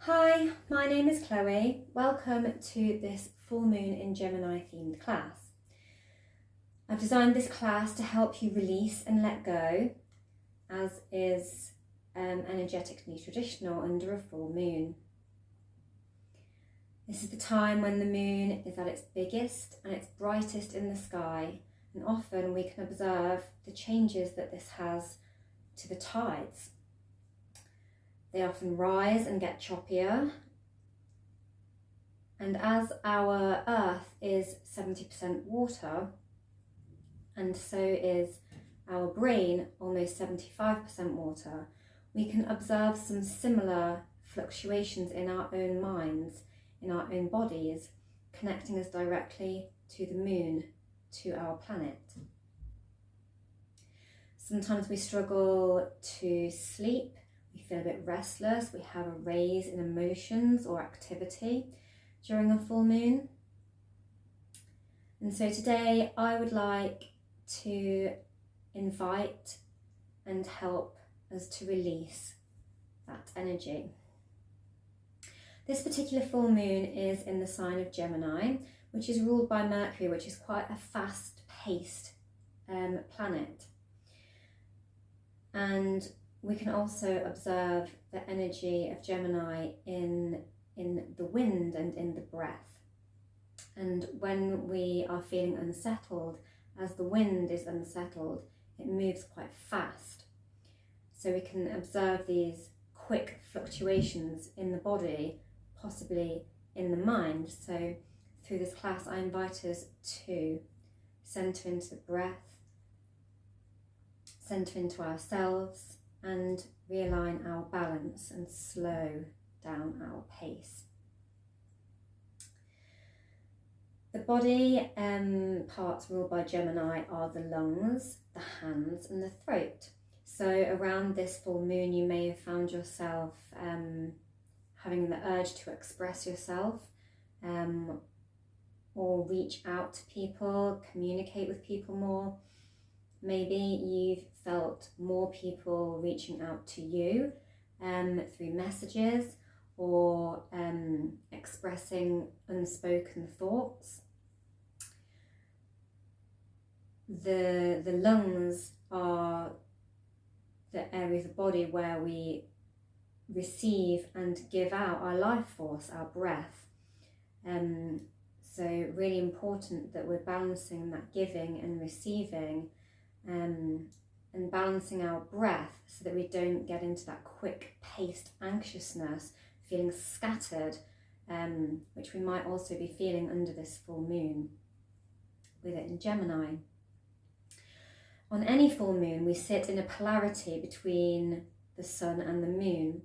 Hi, my name is Chloe. Welcome to this full moon in Gemini themed class. I've designed this class to help you release and let go, as is energetically traditional under a full moon. This is the time when the moon is at its biggest and its brightest in the sky, and often we can observe the changes that this has to the tides. They often rise and get choppier, and as our Earth is 70% water, and so is our brain almost 75% water, we can observe some similar fluctuations in our own minds, in our own bodies, connecting us directly to the moon, to our planet. Sometimes we struggle to sleep. We feel a bit restless, we have a raise in emotions or activity during a full moon. And so today I would like to invite and help us to release that energy. This particular full moon is in the sign of Gemini, which is ruled by Mercury, which is quite a fast-paced planet. And we can also observe the energy of Gemini in the wind and in the breath. And when we are feeling unsettled, as the wind is unsettled, it moves quite fast. So we can observe these quick fluctuations in the body, possibly in the mind. So through this class, I invite us to center into the breath, center into ourselves, and realign our balance and slow down our pace. The body parts ruled by Gemini are the lungs, the hands, and the throat. So around this full moon, you may have found yourself having the urge to express yourself or reach out to people, communicate with people more. Maybe you've felt more people reaching out to you through messages or expressing unspoken thoughts. The lungs are the area of the body where we receive and give out our life force, our breath. So really important that we're balancing that giving and receiving, and balancing our breath so that we don't get into that quick-paced anxiousness, feeling scattered, which we might also be feeling under this full moon with it in Gemini. On any full moon, we sit in a polarity between the sun and the moon.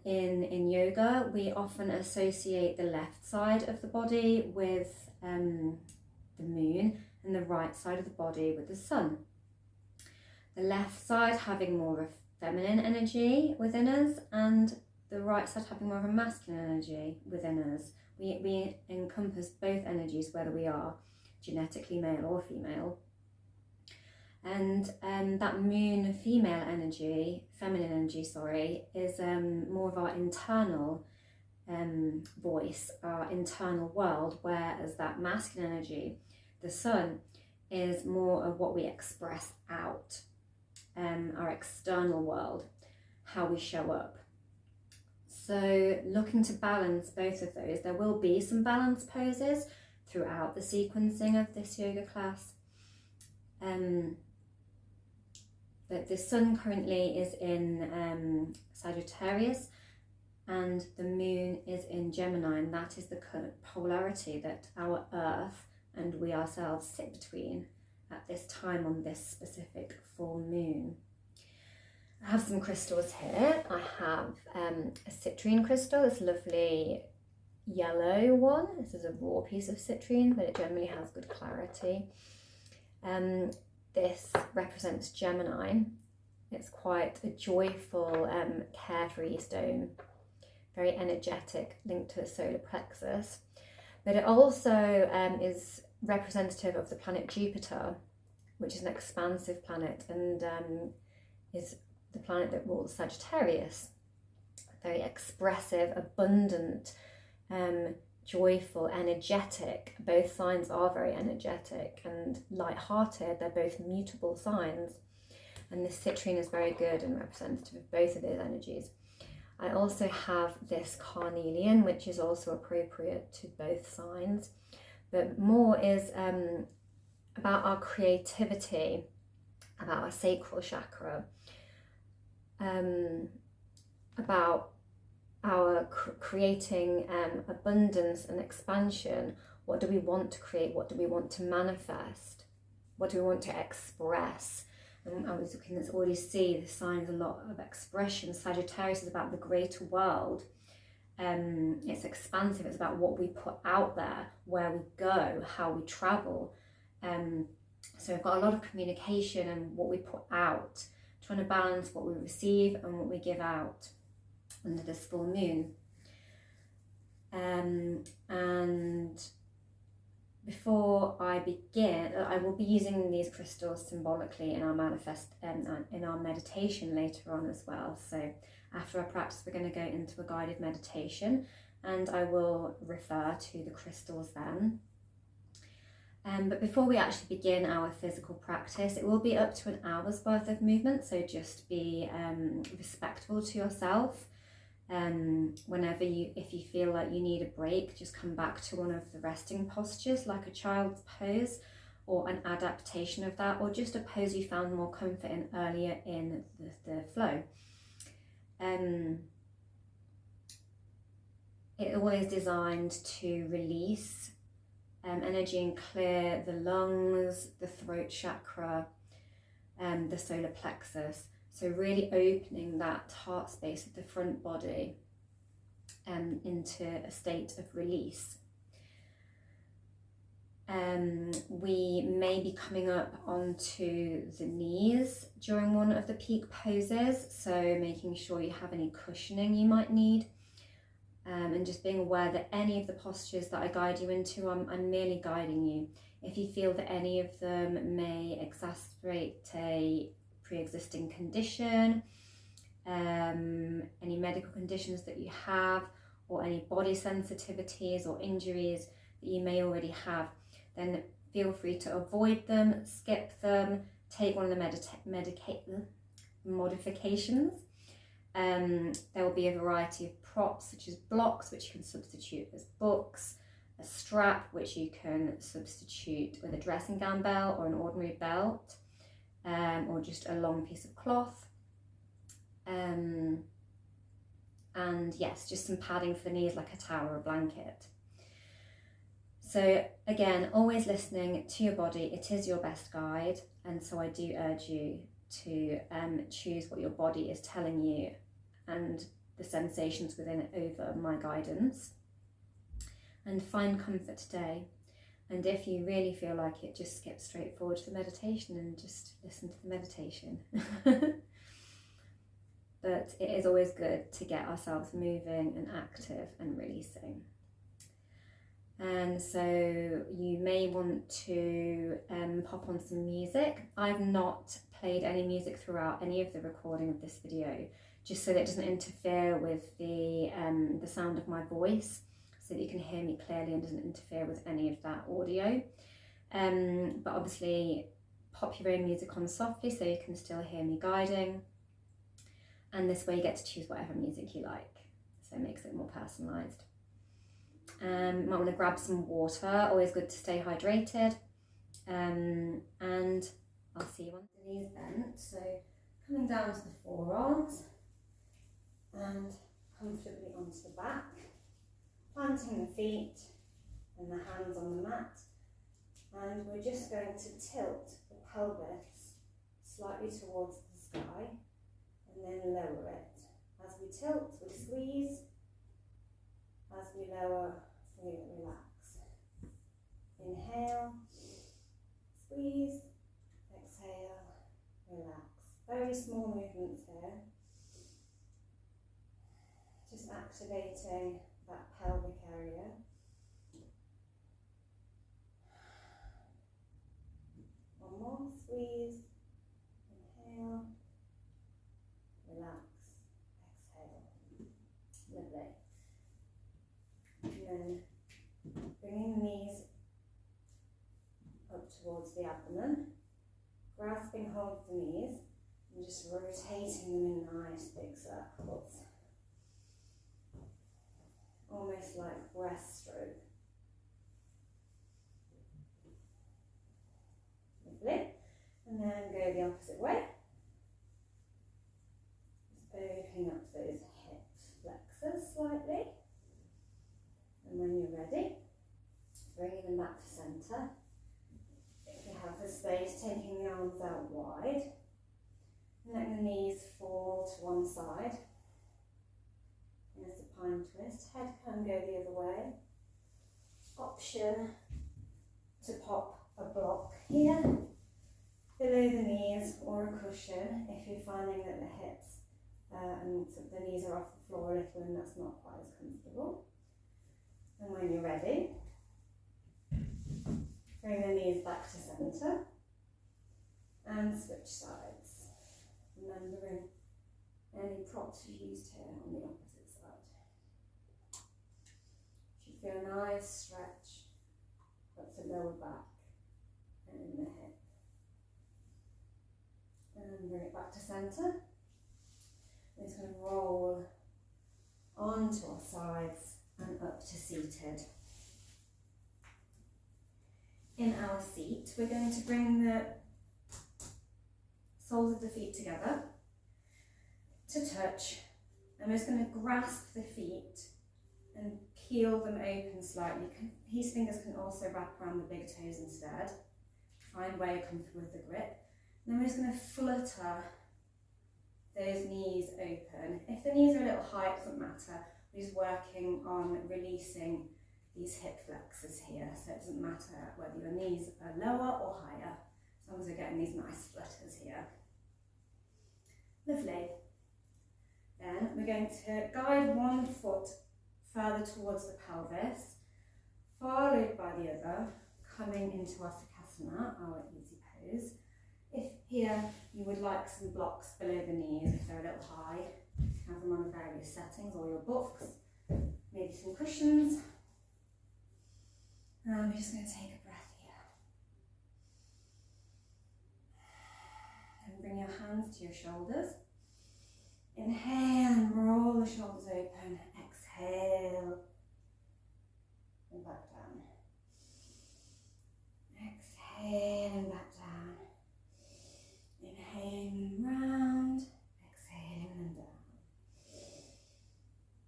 In yoga, we often associate the left side of the body with the moon, and the right side of the body with the sun. The left side having more of feminine energy within us, and the right side having more of a masculine energy within us. We encompass both energies, whether we are genetically male or female. And that moon feminine energy, is more of our internal voice, our internal world, whereas that masculine energy, the sun, is more of what we express out, our external world, how we show up. So looking to balance both of those. There will be some balance poses throughout the sequencing of this yoga class. But the sun currently is in Sagittarius, and the moon is in Gemini, and that is the current polarity that our Earth and we ourselves sit between at this time on this specific full moon. I have some crystals here. I have a citrine crystal, this lovely yellow one. This is a raw piece of citrine, but it generally has good clarity. This represents Gemini. It's quite a joyful, carefree stone, very energetic, linked to the solar plexus. But it also is representative of the planet Jupiter, which is an expansive planet and is the planet that rules Sagittarius. very expressive, abundant, joyful, energetic. Both signs are very energetic and light-hearted. They're both mutable signs. And this citrine is very good and representative of both of those energies. I also have this carnelian, which is also appropriate to both signs. But more is about our creativity, about our sacral chakra, about our creating abundance and expansion. What do we want to create? What do we want to manifest? What do we want to express? And I was looking, let's already see the signs a lot of expression. Sagittarius is about the greater world. It's expansive. It's about what we put out there, where we go, how we travel. So we've got a lot of communication and what we put out, trying to balance what we receive and what we give out under this full moon. And before I begin, I will be using these crystals symbolically in our in our meditation later on as well. So after our practice, we're going to go into a guided meditation, and I will refer to the crystals then. But before we actually begin our physical practice, it will be up to an hour's worth of movement. So just be respectful to yourself. Whenever if you feel like you need a break, just come back to one of the resting postures, like a child's pose or an adaptation of that, or just a pose you found more comfort in earlier in the flow. It always designed to release energy and clear the lungs, the throat chakra, the solar plexus. So really opening that heart space of the front body into a state of release. We may be coming up onto the knees during one of the peak poses, so making sure you have any cushioning you might need. And just being aware that any of the postures that I guide you into, I'm merely guiding you. If you feel that any of them may exacerbate a pre-existing condition, any medical conditions that you have, or any body sensitivities or injuries that you may already have, then feel free to avoid them, skip them, take one of the modifications. There will be a variety of props, such as blocks, which you can substitute as books, a strap, which you can substitute with a dressing gown belt or an ordinary belt, or just a long piece of cloth. And yes, just some padding for the knees, like a towel or a blanket. So again, always listening to your body. It is your best guide, and so I do urge you to choose what your body is telling you and the sensations within it over my guidance, and find comfort today. And if you really feel like it, just skip straight forward to the meditation and just listen to the meditation. But it is always good to get ourselves moving and active and releasing. And so you may want to pop on some music. I've not played any music throughout any of the recording of this video, just so that it doesn't interfere with the sound of my voice, so that you can hear me clearly and doesn't interfere with any of that audio. But obviously pop your own music on softly so you can still hear me guiding. And this way you get to choose whatever music you like, so it makes it more personalised. Might want to grab some water, always good to stay hydrated. And I'll see you on the knees bent. So coming down to the forearms and comfortably onto the back, planting the feet and the hands on the mat. And we're just going to tilt the pelvis slightly towards the sky and then lower it. As we tilt, we squeeze. As we lower, we relax. Inhale, squeeze, exhale, relax. Very small movements here. Just activating that pelvic area. One more, squeeze, inhale, relax, exhale. bringing the knees up towards the abdomen, grasping hold of the knees and just rotating them in nice big circles. Almost like breaststroke. Lovely. And then go the opposite way. Just opening up those hip flexors slightly. And when you're ready, bringing them back to centre. If you have the space, taking the arms out wide. And letting the knees fall to one side. There's the pine twist. Head can go the other way. Option to pop a block here below the knees or a cushion if you're finding that the hips and the knees are off the floor a little and that's not quite as comfortable. And when you're ready, bring the knees back to centre and switch sides. Remembering any props you used here on the opposite side. You should feel a nice stretch up the lower back and in the hip. And bring it back to centre. It's going to roll onto our sides and up to seated. In our seat, we're going to bring the soles of the feet together to touch. I'm just going to grasp the feet and peel them open slightly. These fingers can also wrap around the big toes instead. Find where you're comfortable with the grip. And then we're just going to flutter those knees open. If the knees are a little high, it doesn't matter. We're just working on releasing these hip flexors here. So it doesn't matter whether your knees are lower or higher, as long as we're getting these nice flutters here. Lovely. Then we're going to guide one foot further towards the pelvis, followed by the other, coming into our Sukhasana, our easy pose. If here you would like some blocks below the knees, if they're a little high, you can have them on various settings or your books, maybe some cushions. We're just going to take a breath here. And bring your hands to your shoulders. Inhale and roll the shoulders open. Exhale and back down. Exhale and back down. Inhaling round, exhaling and down.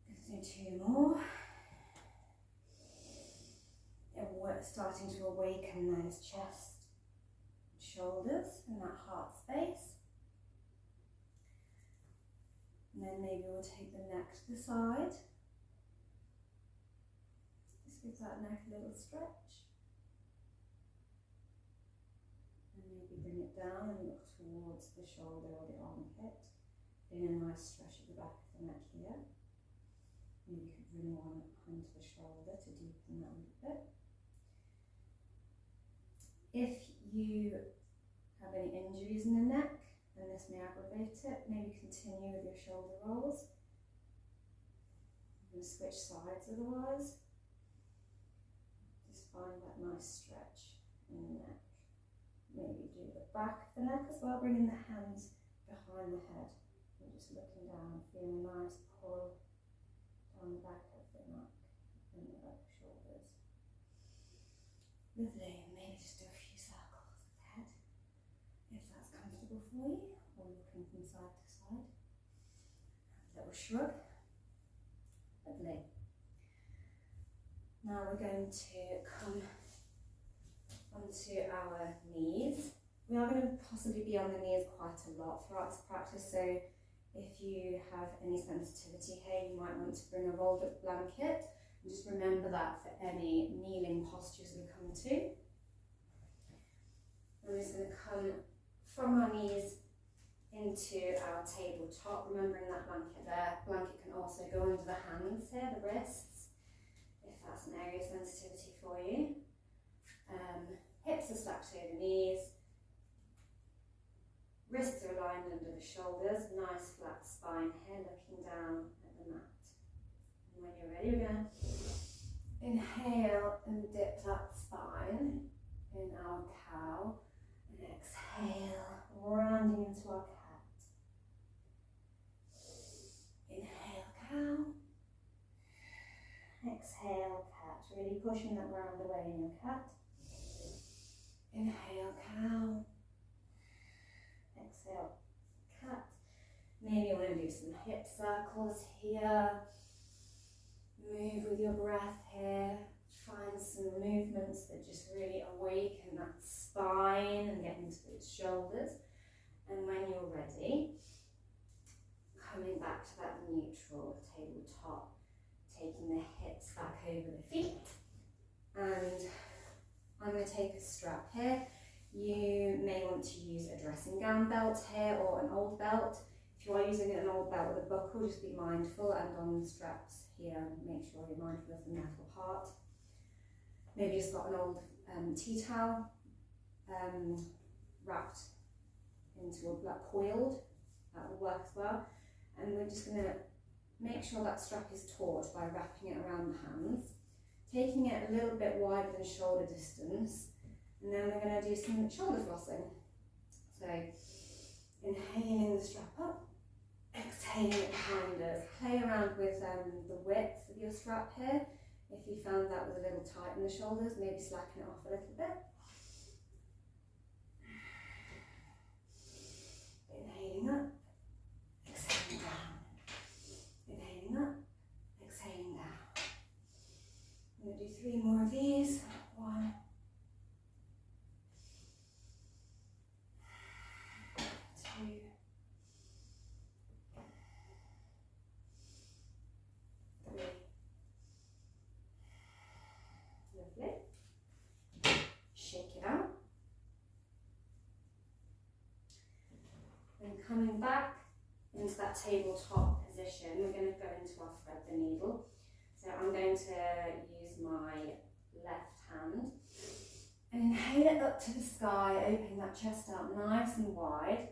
Let's do two more. And we're starting to awaken those chest, shoulders, and that heart space. And then maybe we'll take the neck to the side. Just give that neck a little stretch. And maybe bring it down and look towards the shoulder or the armpit. Feeling a nice stretch at the back of the neck here. Maybe you could bring one onto the shoulder to deepen that a little bit. If you have any injuries in the neck, and this may aggravate it, maybe continue with your shoulder rolls. You can switch sides otherwise. Just find that nice stretch in the neck. Maybe do the back of the neck as well, bringing the hands behind the head. And just looking down, feeling a nice pull down the back of the neck and the back shoulders. Lovely, maybe just do a few circles with the head, if that's comfortable for you, or looking from side to side. A little shrug. Lovely. Now we're going to come onto our knees. We are going to possibly be on the knees quite a lot throughout this practice, so if you have any sensitivity here, you might want to bring a rolled up blanket. And just remember that for any kneeling postures we come to. We're just going to come from our knees into our tabletop, remembering that blanket there. Blanket can also go under the hands here, the wrists, if that's an area of sensitivity for you. Hips are slapped over knees. Wrists are aligned under the shoulders. Nice flat spine here, looking down at the mat. And when you're ready, we're going to Inhale and dip that spine in our cow. And exhale, rounding into our cat. Inhale, cow. Exhale, cat. Really pushing that round away in your cat. Inhale, cow. Exhale, cat. Maybe you want to do some hip circles here. Move with your breath here. Find some movements that just really awaken that spine and get into those shoulders. And when you're ready, coming back to that neutral tabletop, taking the hips back over the feet. And I'm going to take a strap here. You may want to use a dressing gown belt here or an old belt. If you are using an old belt with a buckle, just be mindful, and on the straps here, make sure you're mindful of the metal part. Maybe just got an old tea towel wrapped into a black coiled, that will work as well. And we're just going to make sure that strap is taut by wrapping it around the hands, taking it a little bit wider than shoulder distance, and then we're going to do some shoulder flossing. So inhaling the strap up, exhaling it behind us. Play around with the width of your strap here. If you found that was a little tight in the shoulders, maybe slacken it off a little bit. Inhaling up, exhaling down. Inhaling up, exhaling down. I'm going to do 3 more of these. 1, 2, lovely. Shake it out. And coming back into that tabletop position, we're going to go into our thread the needle. So I'm going to use my left hand and inhale it up to the sky, opening that chest out nice and wide,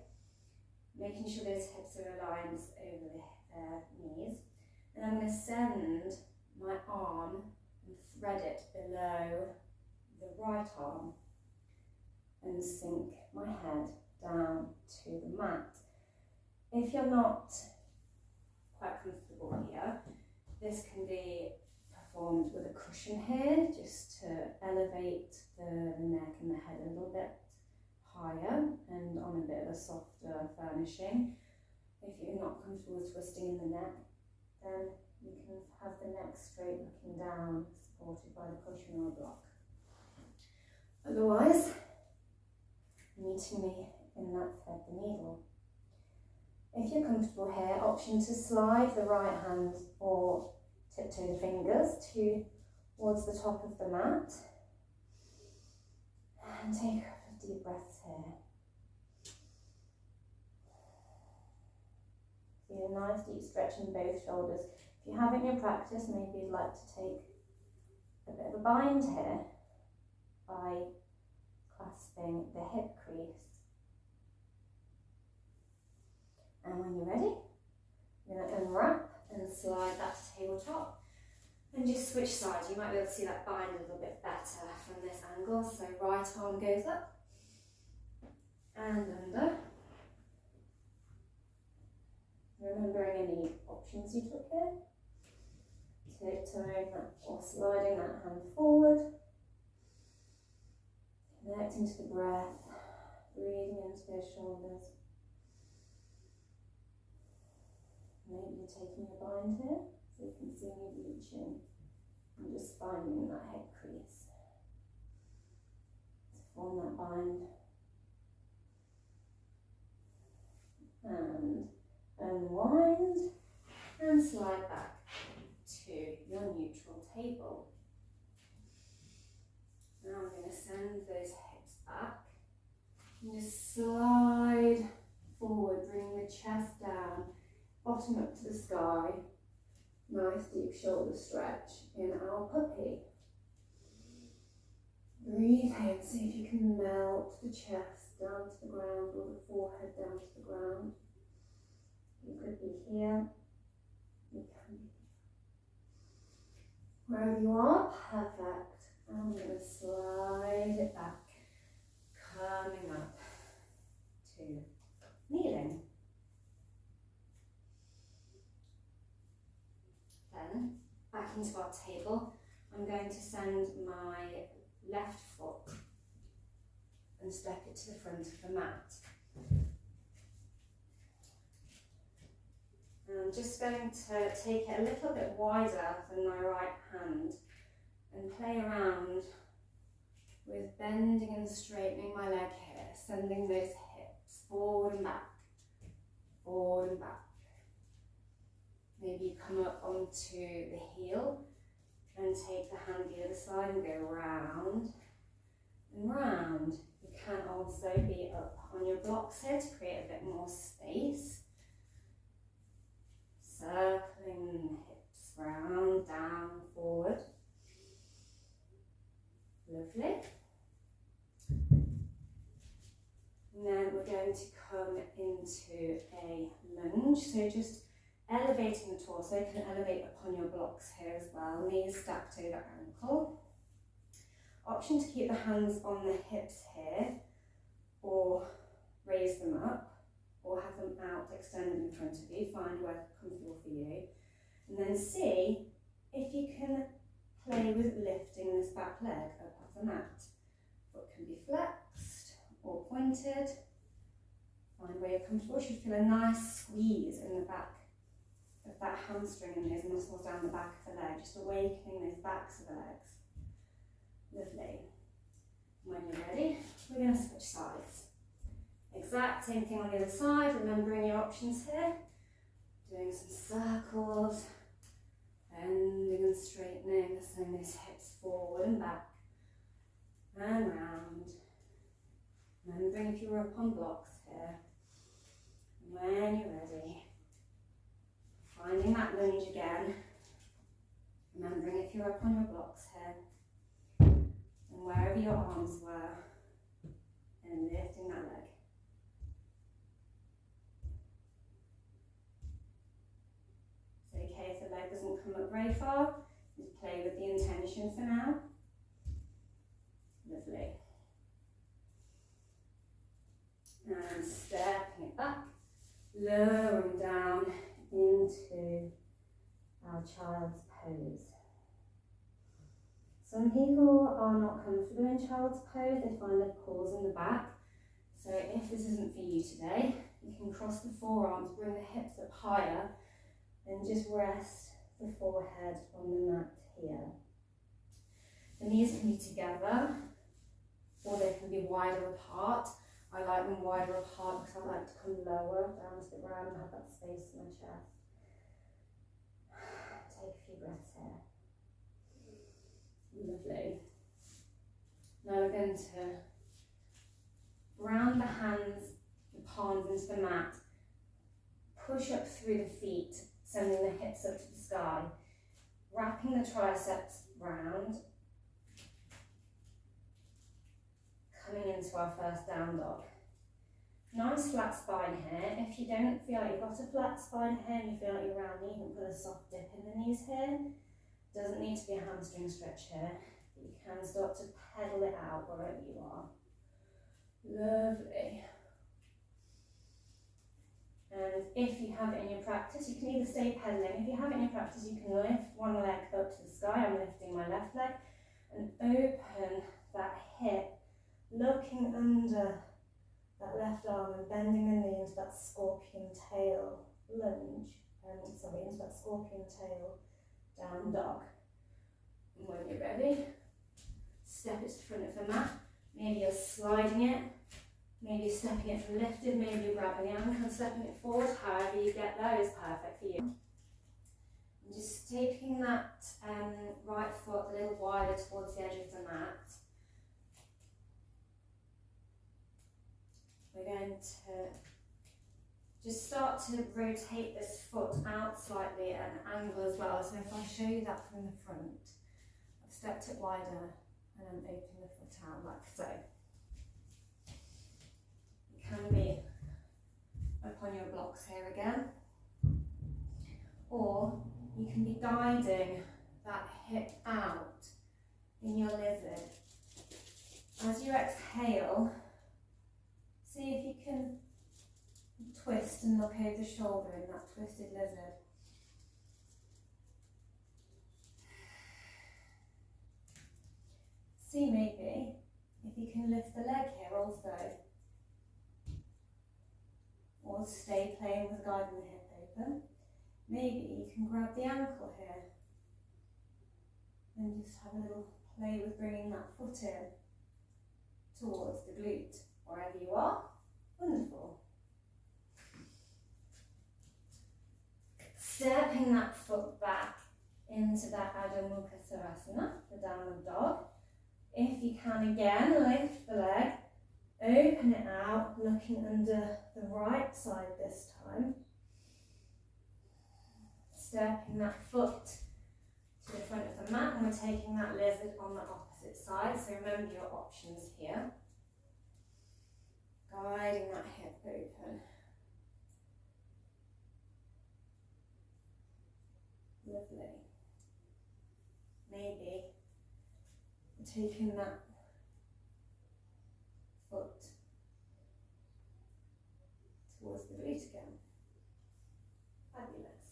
making sure those hips are aligned over the knees. And I'm going to send my arm and thread it below the right arm and sink my head down to the mat. If you're not quite comfortable here, this can be performed with a cushion here, just to elevate the neck and the head a little bit higher and on a bit of a softer furnishing. If you're not comfortable with twisting in the neck, then you can have the neck straight looking down, supported by the cushion or a block. Otherwise, meeting me in that thread the needle. If you're comfortable here, option to slide the right hand or tiptoe the fingers towards the top of the mat. And take a couple of deep breaths here. Feel a nice deep stretch in both shoulders. If you have it in your practice, maybe you'd like to take a bit of a bind here by clasping the hip crease. And when you're ready, you're going to unwrap and slide that to tabletop. And just switch sides. You might be able to see that bind a little bit better from this angle. So right arm goes up and under. Remembering any options you took here. Tiptoeing that or sliding that hand forward. Connecting to the breath. Breathing into those shoulders. Maybe you're taking a bind here, so you can see me reaching and just finding that hip crease to form that bind. And unwind and slide back to your neutral table. Now I'm going to send those hips back and just slide forward, bring the chest down. Bottom up to the sky, nice deep shoulder stretch in our puppy. Breathe in, see if you can melt the chest down to the ground or the forehead down to the ground. You could be here, you can be Wherever you are, perfect. I'm going to slide it back, coming up to kneeling. Then, back into our table, I'm going to send my left foot and step it to the front of the mat. And I'm just going to take it a little bit wider than my right hand and play around with bending and straightening my leg here, sending those hips forward and back, forward and back. Maybe you come up onto the heel and take the hand the other side and go round and round. You can also be up on your blocks here to create a bit more space. Circling the hips round, down, forward. Lovely. And then we're going to come into a lunge. So just elevating the torso. You can elevate upon your blocks here as well. Knees stacked over ankle. Option to keep the hands on the hips here, or raise them up, or have them out extended in front of you. Find where comfortable for you. And then see if you can play with lifting this back leg up off the mat. Foot can be flexed or pointed. Find where you're comfortable. You should feel a nice squeeze in the back of that hamstring and those muscles down the back of the leg, just awakening those backs of the legs. Lovely. When you're ready, we're going to switch sides. Exact same thing on the other side, remembering your options here. Doing some circles, bending and straightening, sending those hips forward and back and round. Remembering if you were up on blocks here. When you're ready, finding that lunge again. Remembering if you're up on your blocks here. And wherever your arms were, and lifting that leg. It's okay if the leg doesn't come up very far, just play with the intention for now. Lovely. And stepping it back, lowering down into our child's pose. Some people are not comfortable in child's pose, they find their paws in the back. So if this isn't for you today, you can cross the forearms, bring the hips up higher, and just rest the forehead on the mat here. The knees can be together, or they can be wider apart. I like them wider apart because I like to come lower down to the ground and have that space in my chest. Take a few breaths here. Lovely. Now we're going to ground the hands, the palms into the mat, push up through the feet, sending the hips up to the sky, wrapping the triceps round, coming into our first down dog. Nice flat spine here. If you don't feel like you've got a flat spine here and you feel like you're rounding, you can put a soft dip in the knees here. Doesn't need to be a hamstring stretch here, but you can start to pedal it out wherever you are. Lovely. And if you have it in your practice, you can either stay pedaling. If you have it in your practice, you can lift one leg up to the sky. I'm lifting my left leg and open that hip, looking under that left arm and bending the knee into that scorpion tail lunge. Into that scorpion tail down dog. And when you're ready, step it to the front of the mat. Maybe you're sliding it, maybe you're stepping it from lifted, maybe you're grabbing the ankle and stepping it forward. However you get there is perfect for you. And just taking that right foot a little wider towards the edge of the mat. We're going to just start to rotate this foot out slightly at an angle as well. So if I show you that from the front, I've stepped it wider and I'm opening the foot out like so. You can be up on your blocks here again, or you can be guiding that hip out in your lizard. As you exhale, see if you can twist and look over the shoulder in that twisted lizard. See maybe if you can lift the leg here also. Or stay playing with guiding the hip open. Maybe you can grab the ankle here and just have a little play with bringing that foot in towards the glute, wherever you are. Wonderful. Stepping that foot back into that Adho Mukha Svanasana, the downward dog. If you can again, lift the leg, open it out, looking under the right side this time. Stepping that foot to the front of the mat, and we're taking that lizard on the opposite side, so remember your options here. Guiding that hip open. Lovely. Maybe taking that foot towards the glute again. Fabulous.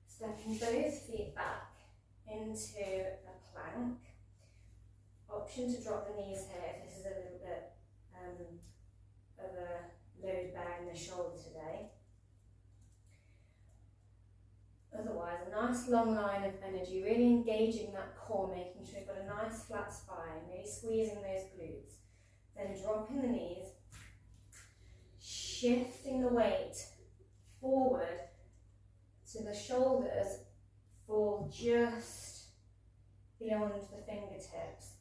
Stepping both feet back into a plank. Option to drop the knees here if this is a little bit of a load bearing in the shoulder today. Otherwise, a nice long line of energy, really engaging that core, making sure you've got a nice flat spine, really squeezing those glutes. Then dropping the knees, shifting the weight forward so the shoulders fall just beyond the fingertips.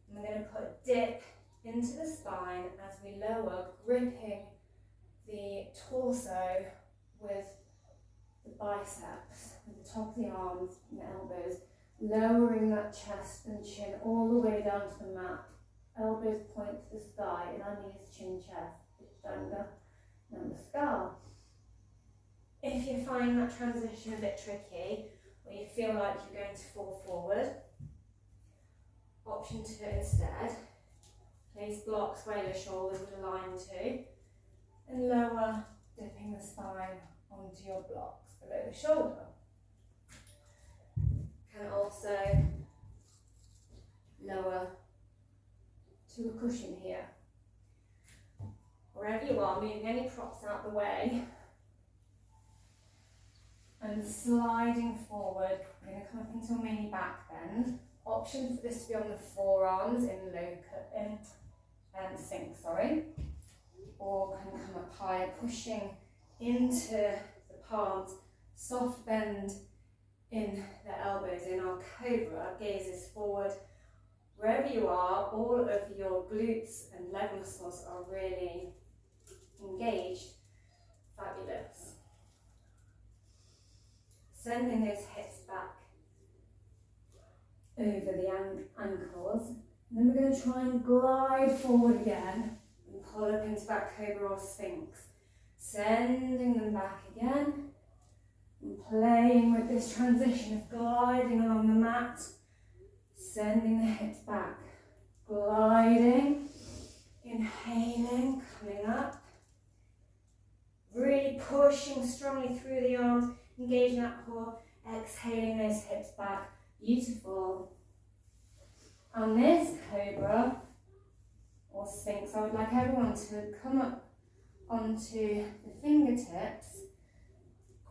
And we're going to put a dip into the spine as we lower, gripping the torso with the biceps, with the top of the arms and the elbows, lowering that chest and chin all the way down to the mat. Elbows point to the sky, and our knees, chin, chest, Danga, Namaskar. If you find that transition a bit tricky, or you feel like you're going to fall forward, option 2 instead, place blocks where your shoulders would align to, and lower, dipping the spine onto your blocks below the shoulder. Can also lower to a cushion here. Wherever you are, moving any props out the way and sliding forward. We're going to come up into a mini back bend. Option for this to be on the forearms in sink, or can come up higher, pushing into the palms, soft bend in the elbows. In our cobra, gaze is forward. Wherever you are, all of your glutes and leg muscles are really engaged. Fabulous. Sending those hips back over the ankles. And then we're going to try and glide forward again and pull up into back cobra or sphinx. Sending them back again and playing with this transition of gliding along the mat. Sending the hips back, gliding, inhaling, coming up, really pushing strongly through the arms, engaging that core, exhaling those hips back. Beautiful. On this cobra or sphinx, I would like everyone to come up onto the fingertips,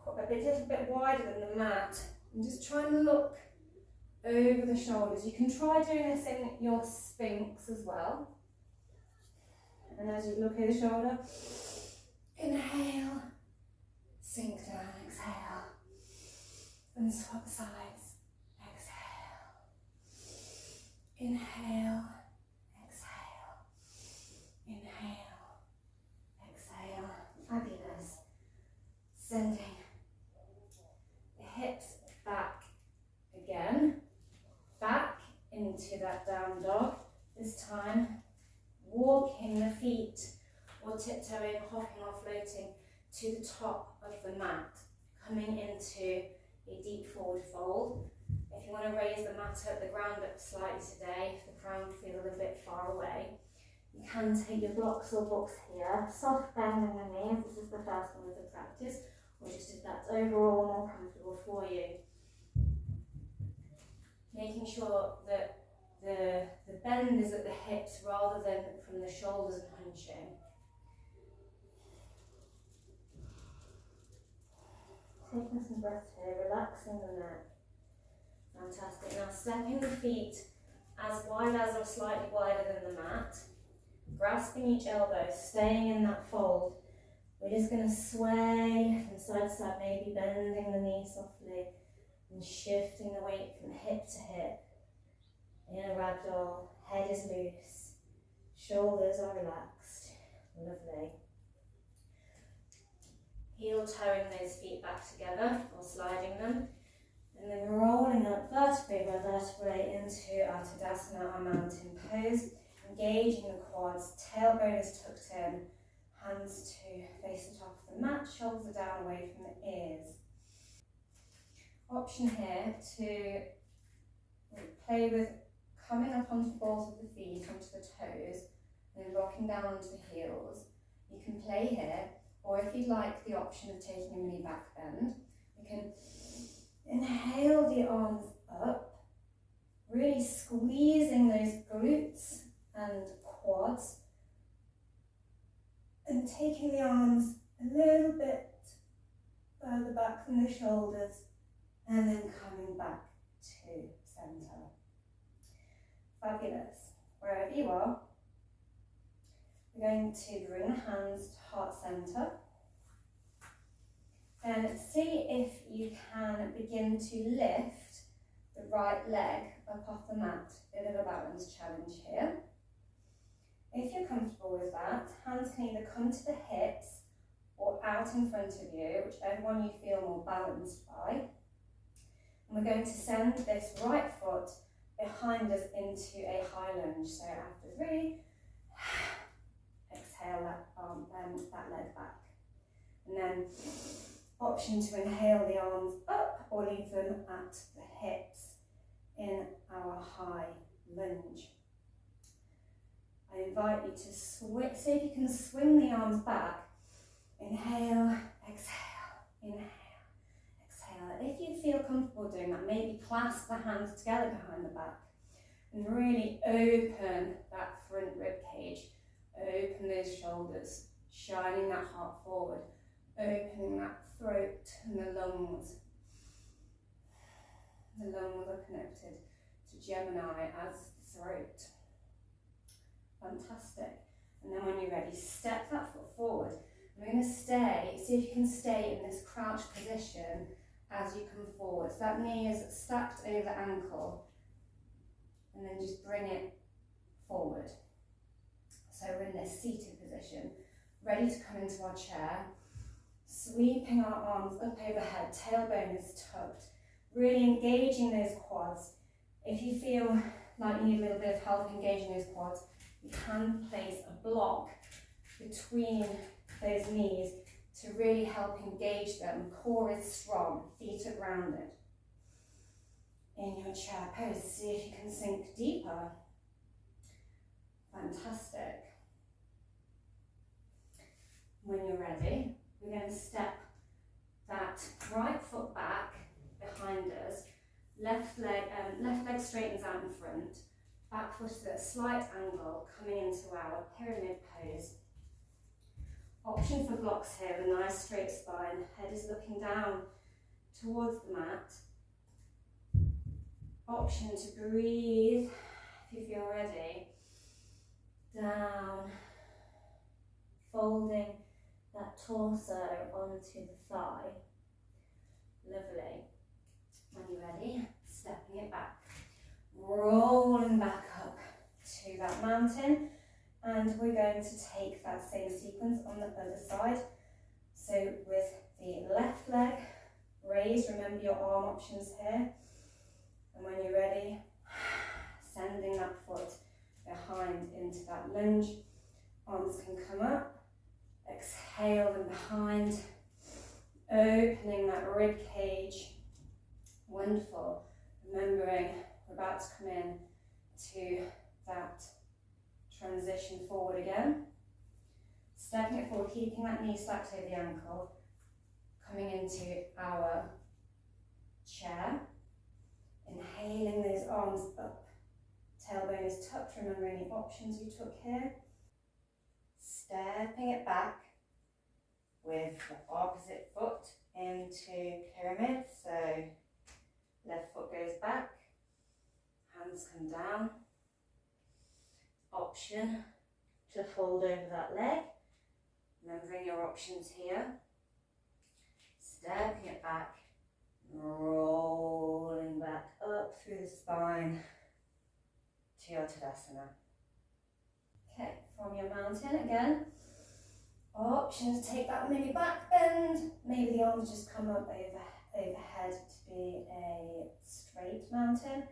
a little bit wider than the mat, and just try and look over the shoulders. You can try doing this in your sphinx as well. And as you look over the shoulder, inhale, sink down, exhale, and swap sides. Exhale, inhale, exhale, inhale, exhale. Fabulous. Sending the hips back again. Back into that down dog, this time walking the feet or tiptoeing, hopping or floating to the top of the mat, coming into a deep forward fold. If you want to raise the mat up, the ground up slightly today, if the ground feels a little bit far away, you can take your blocks or books here, soft bend in the knees, this is the first one of the practice, or just if that's overall more comfortable for you. Making sure that the bend is at the hips rather than from the shoulders and hunching. Taking some breaths here, relaxing the neck. Fantastic. Now stepping the feet as wide as or slightly wider than the mat. Grasping each elbow, staying in that fold. We're just going to sway from side to side, maybe bending the knee softly and shifting the weight from hip to hip. In a ragdoll, head is loose, shoulders are relaxed. Lovely. Heel toeing those feet back together or sliding them. And then rolling up vertebrae by vertebrae into our Tadasana, our mountain pose. Engaging the quads, tailbone is tucked in, hands to face the top of the mat, shoulders are down away from the ears. Option here to play with coming up onto the balls of the feet, onto the toes, and then rocking down onto the heels. You can play here, or if you'd like the option of taking a mini back bend, you can inhale the arms up, really squeezing those glutes and quads, and taking the arms a little bit further back from the shoulders, and then coming back to centre. Fabulous. Wherever you are, we're going to bring the hands to heart centre. And see if you can begin to lift the right leg up off the mat. Bit of a balance challenge here. If you're comfortable with that, hands can either come to the hips or out in front of you, whichever one you feel more balanced by. And we're going to send this right foot behind us into a high lunge. So after 3, exhale that leg back. And then option to inhale the arms up or leave them at the hips in our high lunge. I invite you to swing, see if you can swing the arms back. Inhale, exhale, inhale, exhale. If you feel comfortable doing that, maybe clasp the hands together behind the back and really open that front rib cage. Open those shoulders, shining that heart forward, opening that throat and the lungs. The lungs are connected to Gemini as the throat. Fantastic. And then when you're ready, step that foot forward. We're going to stay, see if you can stay in this crouched position as you come forward. So that knee is stacked over the ankle, and then just bring it forward. So we're in this seated position, ready to come into our chair, sweeping our arms up overhead, tailbone is tucked, really engaging those quads. If you feel like you need a little bit of help engaging those quads, you can place a block between those knees to really help engage them. Core is strong, feet are grounded. In your chair pose, see if you can sink deeper. Fantastic. When you're ready, we're going to step that right foot back behind us, left leg straightens out in front, back foot is at a slight angle, coming into our pyramid pose. Option for blocks here, a nice straight spine, head is looking down towards the mat. Option to breathe, if you feel ready, down, folding that torso onto the thigh. Lovely. When you're ready, stepping it back, rolling back up to that mountain, and we're going to take that same sequence on the other side. So with the left leg raised, remember your arm options here, and when you're ready, sending that foot behind into that lunge. Arms can come up, exhale them behind, opening that rib cage. Wonderful. Remembering we're about to come in to that transition forward again. Stepping it forward, keeping that knee stacked over the ankle, coming into our chair. Inhaling those arms up. Tailbone is tucked, remember any options you took here. Stepping it back with the opposite foot into pyramid. So left foot goes back, hands come down. Option to fold over that leg. Remembering your options here. Stepping it back, rolling back up through the spine to your Tadasana. Okay, from your mountain again. Option to take that mini back bend. Maybe the arms just come up overhead to be a straight mountain.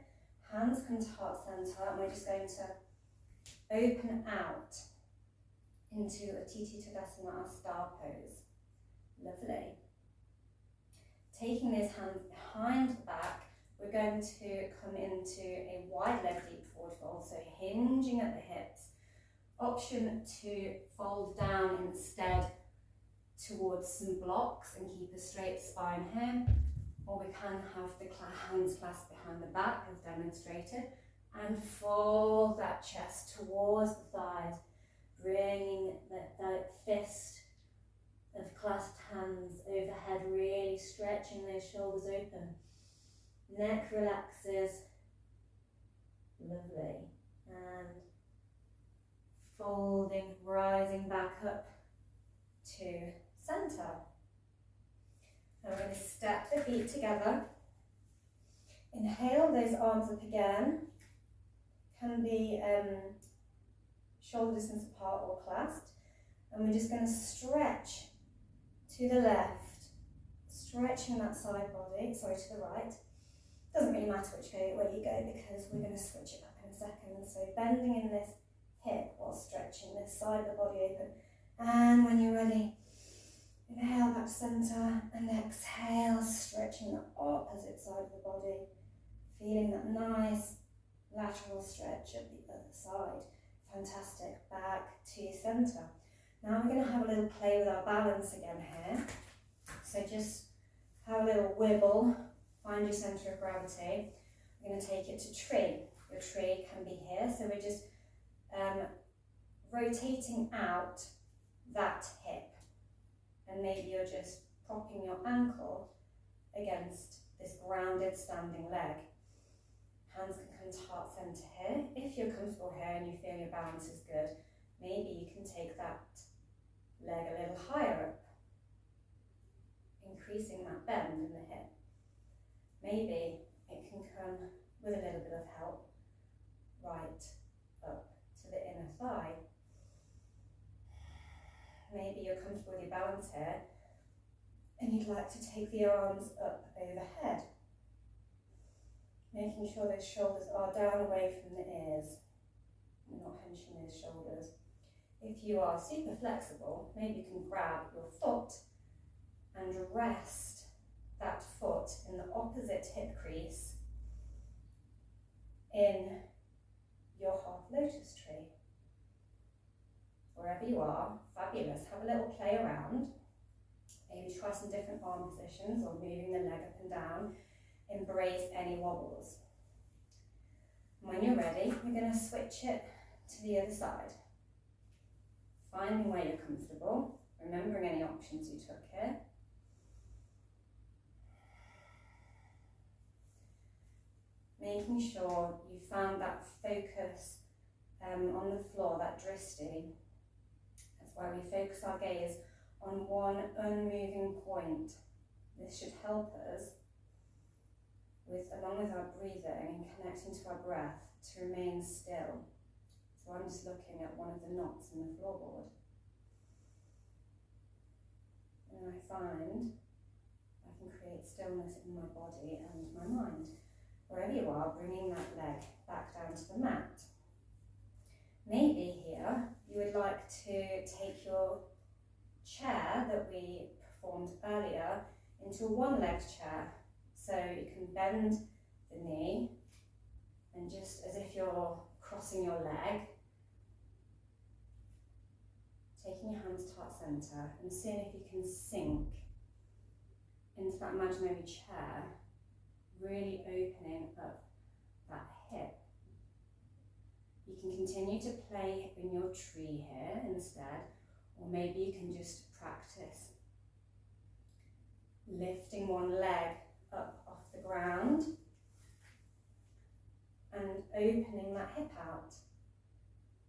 Hands come to heart center, and we're just going to open out into a TT Tadasana, our star pose. Lovely. Taking those hands behind the back, we're going to come into a wide leg deep forward fold, so hinging at the hips. Option to fold down instead towards some blocks and keep a straight spine here, or we can have the hands clasped behind the back as demonstrated, and fold that chest towards the thighs, bringing that fist of clasped hands overhead, really stretching those shoulders open. Neck relaxes. Lovely. And folding, rising back up to center. And we're going to step the feet together. Inhale those arms up again. Can be shoulder distance apart or clasped. And we're just going to stretch to the left, stretching that side body, to the right. Doesn't really matter where you go because we're going to switch it up in a second. So bending in this hip while stretching this side of the body open. And when you're ready, inhale back to center and exhale, stretching the opposite side of the body. Feeling that nice lateral stretch of the other side. Fantastic. Back to center. Now we're going to have a little play with our balance again here. So just have a little wibble, find your center of gravity. We're going to take it to tree. Your tree can be here, so we're just rotating out that hip. And maybe you're just propping your ankle against this grounded standing leg. Hands can come to heart center here. If you're comfortable here and you feel your balance is good, maybe you can take that leg a little higher up, increasing that bend in the hip. Maybe it can come with a little bit of help right up to the inner thigh. Maybe you're comfortable with your balance here and you'd like to take the arms up overhead, making sure those shoulders are down away from the ears. We're not hunching those shoulders. If you are super flexible, maybe you can grab your foot and rest that foot in the opposite hip crease in your half lotus tree. Wherever you are, fabulous. Have a little play around. Maybe try some different arm positions or moving the leg up and down. Embrace any wobbles. When you're ready, we're going to switch it to the other side. Finding where you're comfortable, remembering any options you took here. Making sure you found that focus on the floor, that drishti. That's why we focus our gaze on one unmoving point. This should help us along with our breathing and connecting to our breath, to remain still. So I'm just looking at one of the knots in the floorboard. And I find I can create stillness in my body and my mind. Wherever you are, bringing that leg back down to the mat. Maybe here you would like to take your chair that we performed earlier into a one-legged chair. So you can bend the knee, and just as if you're crossing your leg, taking your hands to heart centre and seeing if you can sink into that imaginary chair, really opening up that hip. You can continue to play in your tree here instead, or maybe you can just practice lifting one leg up off the ground and opening that hip out.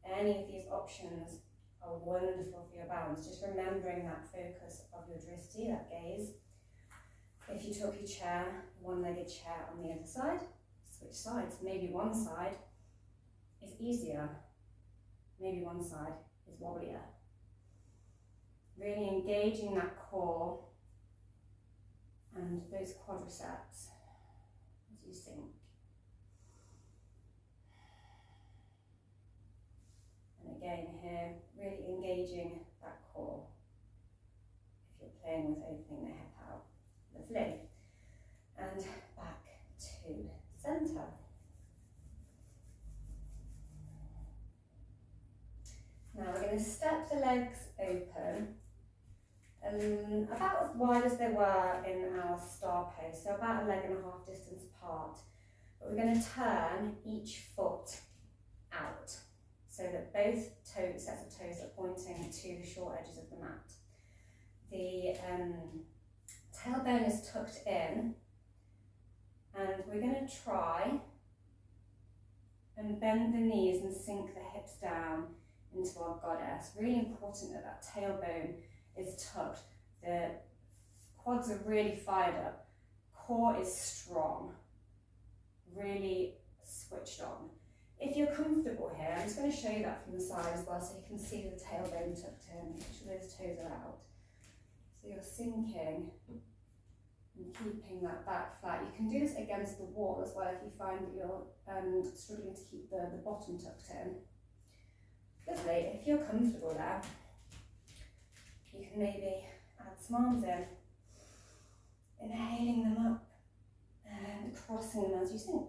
Any of these options are wonderful for your balance. Just remembering that focus of your drishti, that gaze. If you took your chair, one-legged chair on the other side, switch sides. Maybe one side is easier, maybe one side is wobblier. Really engaging that core and those quadriceps as you sink. And again here, really engaging that core if you're playing with opening the hip out. Lovely. And back to centre. Now we're going to step the legs open, about as wide as they were in our star pose, so about 1.5 leg distance apart. But we're going to turn each foot out so that both sets of toes are pointing to the short edges of the mat. The tailbone is tucked in, and we're going to try and bend the knees and sink the hips down into our goddess. Really important that that tailbone is tucked. The quads are really fired up. Core is strong. Really switched on. If you're comfortable here, I'm just going to show you that from the side as well so you can see the tailbone tucked in. Make sure those toes are out. So you're sinking and keeping that back flat. You can do this against the wall as well if you find that you're struggling to keep the bottom tucked in. Lovely. If you're comfortable there, you can maybe add some arms in, inhaling them up and crossing them as you sink.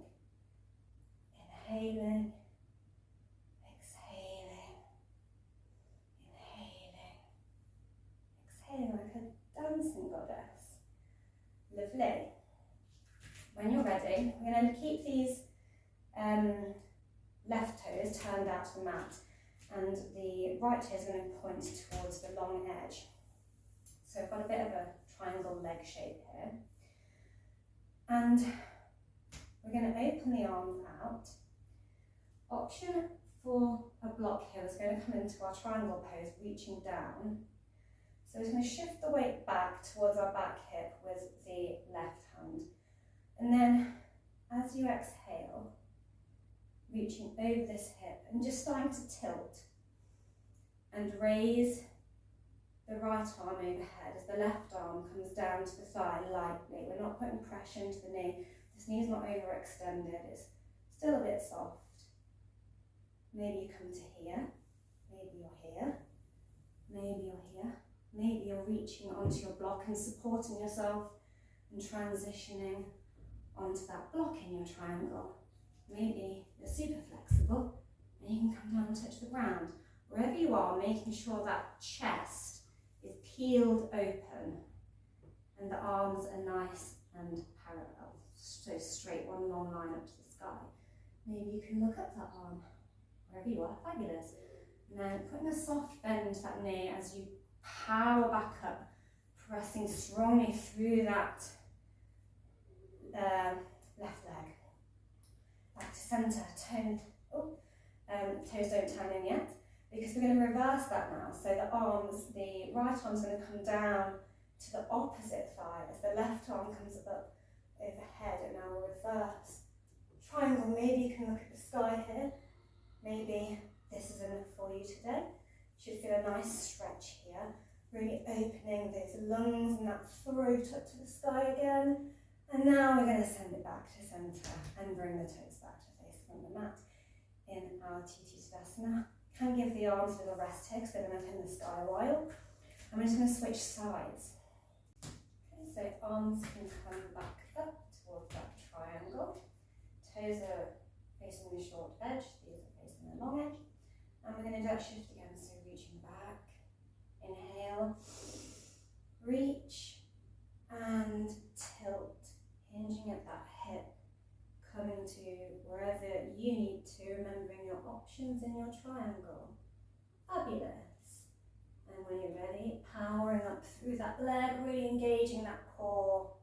Inhaling, exhaling, inhaling, exhaling like a dancing goddess. Lovely. When you're ready, we're going to keep these left toes turned out to the mat, and the right toe is going to point towards the long edge. So I've got a bit of a triangle leg shape here. And we're going to open the arms out. Option for a block here is going to come into our triangle pose, reaching down. So we're going to shift the weight back towards our back hip with the left hand. And then as you exhale, reaching over this hip and just starting to tilt and raise the right arm overhead as the left arm comes down to the thigh lightly. We're not putting pressure into the knee. This knee is not overextended, it's still a bit soft. Maybe you come to here, maybe you're here, maybe you're here, maybe you're reaching onto your block and supporting yourself and transitioning onto that block in your triangle. Maybe you're super flexible and you can come down and touch the ground. Wherever you are, making sure that chest is peeled open and the arms are nice and parallel, so straight, one long line up to the sky. Maybe you can look up that arm, wherever you are, fabulous. And then putting a soft bend to that knee as you power back up, pressing strongly through that left leg. Back to centre, toes don't turn in yet, because we're going to reverse that now. So the right arm's going to come down to the opposite thigh as the left arm comes up overhead, and now we'll reverse. Triangle, maybe you can look at the sky here. Maybe this is enough for you today. You should feel a nice stretch here, really opening those lungs and that throat up to the sky again. And now we're going to send it back to centre and bring the toes back to face from the mat in our Tadasana. Can give the arms a little rest here because they're going to be in the sky a while. And we're just going to switch sides. Okay, so arms can come back up towards that triangle. toes are facing the short edge, these are facing the long edge. And we're going to do that shift again, so reaching back, inhale, reach and tilt, hinging at that hip, coming to wherever you need to, remembering your options in your triangle. Fabulous. And when you're ready, powering up through that leg, really engaging that core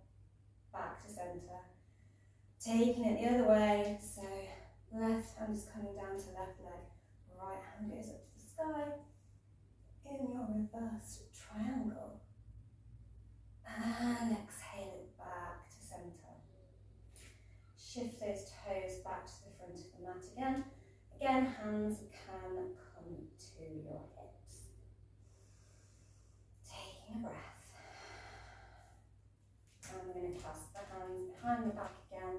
back to centre. Taking it the other way, so left hand is coming down to left leg, right hand goes up to the sky in your reverse triangle. And exhale it back to centre. Shift those toes back to the front of the mat again. Again, hands can come to your hips. Taking a breath. And we're going to clasp the hands behind the back again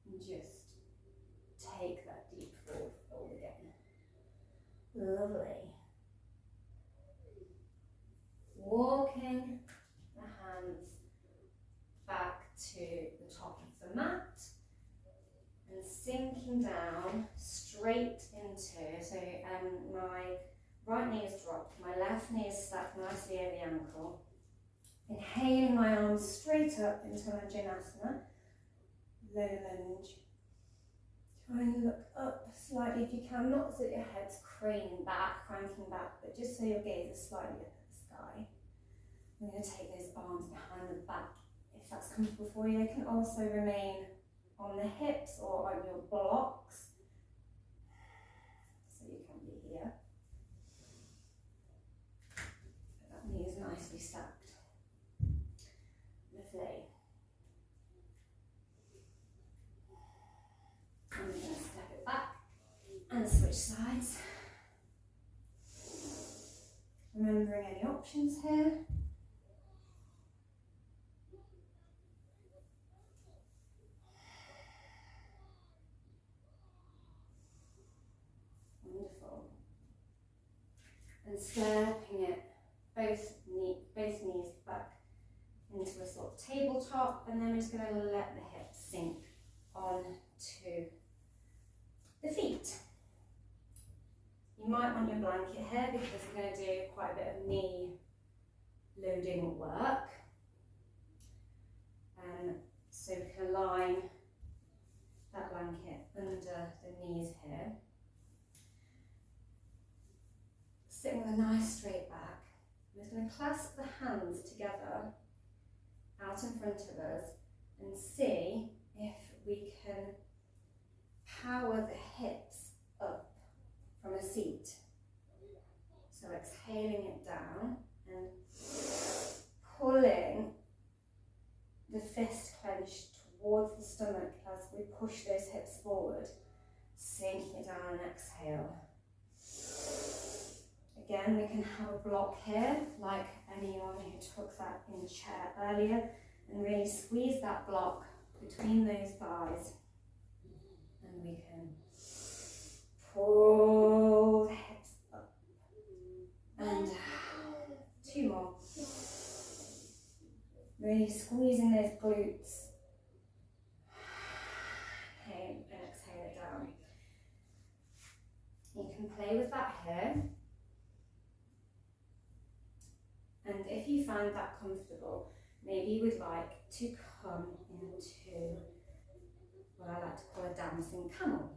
and just take that deep forward fold again. Lovely. Walking the hands back to the top of the mat and sinking down straight into, so my right knee is dropped, my left knee is stacked nicely over the ankle. Inhaling my arms straight up into Ujjayenasana, low lunge. Try and look up slightly if you can, not so that your head's craning back, cranking back, but just so your gaze is slightly up at the sky. I'm going to take those arms behind the back. If that's comfortable for you, they can also remain on the hips or on your blocks. So you can be here. That knee is nicely stacked. Lovely. I'm going to step it back and switch sides. Remembering any options here. Wonderful. And stepping it, both knees back into a sort of tabletop, and then we're just going to let the hips sink onto the feet. You might want your blanket here because we're going to do quite a bit of knee loading work. So we can align that blanket under the knees here. Sitting with a nice straight back. We're just going to clasp the hands together out in front of us and see if we can power the hips up from a seat. So exhaling it down and pulling the fist clenched towards the stomach as we push those hips forward, sinking it down and exhale. Again, we can have a block here, like anyone who took that in chair earlier, and really squeeze that block between those thighs. And we can pull the hips up and down. Two more. Really squeezing those glutes. Okay, and exhale it down. You can play with that here. And if you find that comfortable, maybe you would like to come into what I like to call a dancing camel.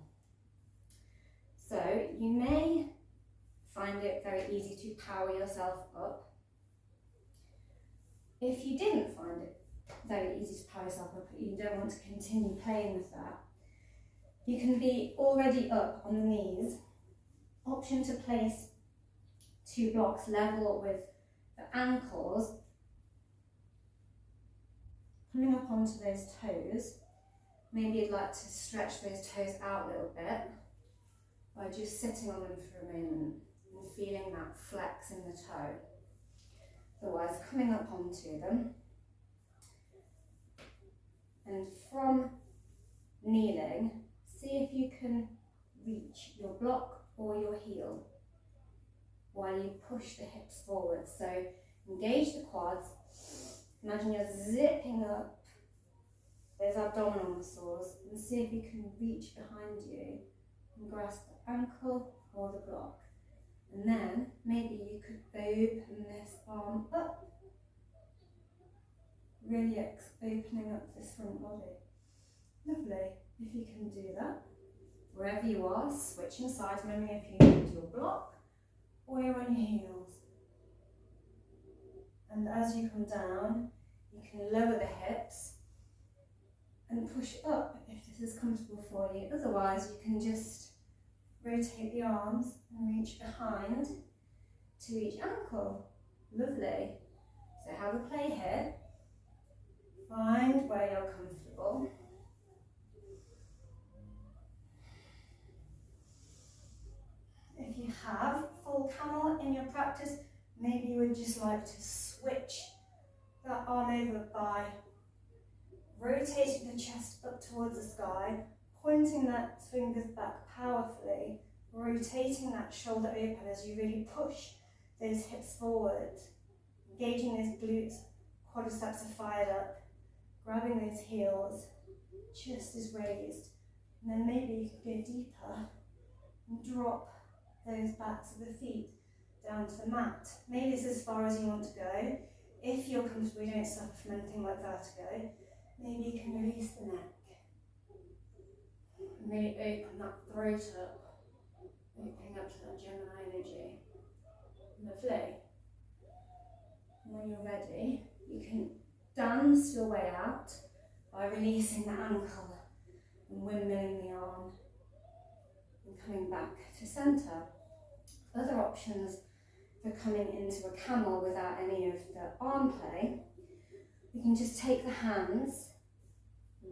So you may find it very easy to power yourself up. If you didn't find it very easy to power yourself up, you don't want to continue playing with that, you can be already up on the knees. Option to place 2 blocks level with the ankles, coming up onto those toes. Maybe you'd like to stretch those toes out a little bit by just sitting on them for a moment and feeling that flex in the toe. Otherwise, coming up onto them. And from kneeling, see if you can reach your block or your heel while you push the hips forward. So engage the quads. Imagine you're zipping up those abdominal muscles, and see if you can reach behind you and grasp the ankle or the block. And then maybe you could open this arm up, really opening up this front body. Lovely. If you can do that, wherever you are, switching sides, remembering if you need your block or you're on your heels. And as you come down, you can lower the hips and push up if this is comfortable for you. Otherwise, you can just rotate the arms and reach behind to each ankle. Lovely. So have a play here. Find where you're comfortable. If you have full camel in your practice, maybe you would just like to switch that arm over by rotating the chest up towards the sky, pointing that fingers back powerfully, rotating that shoulder open as you really push those hips forward, engaging those glutes, quadriceps are fired up, grabbing those heels, chest is raised, and then maybe you could go deeper and drop those backs of the feet down to the mat. Maybe this is as far as you want to go. If you're comfortable, you don't suffer from anything like vertigo, maybe you can release the neck. Really open that throat up, opening up to that Gemini energy. Lovely. When you're ready, you can dance your way out by releasing the ankle and windmilling the arm and coming back to centre. Other options for coming into a camel without any of the arm play, you can just take the hands,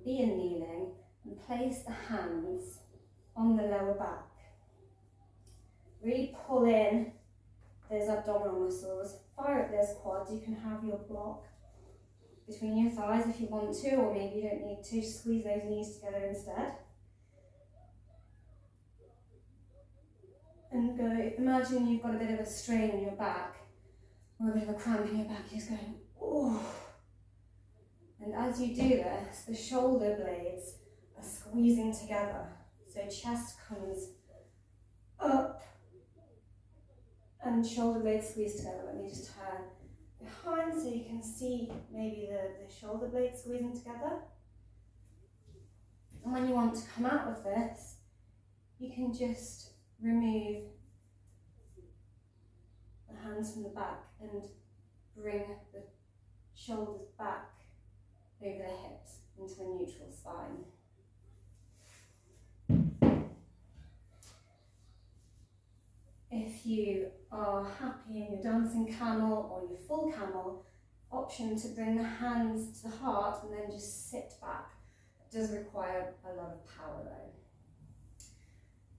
be in kneeling, and place the hands on the lower back. Really pull in those abdominal muscles, fire up those quads. You can have your block between your thighs if you want to, or maybe you don't need to, just squeeze those knees together instead. And go, imagine you've got a bit of a strain in your back, or a bit of a cramp in your back, you're just going, oh. And as you do this, the shoulder blades are squeezing together. So chest comes up and shoulder blades squeeze together. Let me just turn behind so you can see maybe the shoulder blades squeezing together. And when you want to come out of this, you can just remove the hands from the back and bring the shoulders back over the hips into a neutral spine. If you are happy in your dancing camel or your full camel, option to bring the hands to the heart and then just sit back. It does require a lot of power though.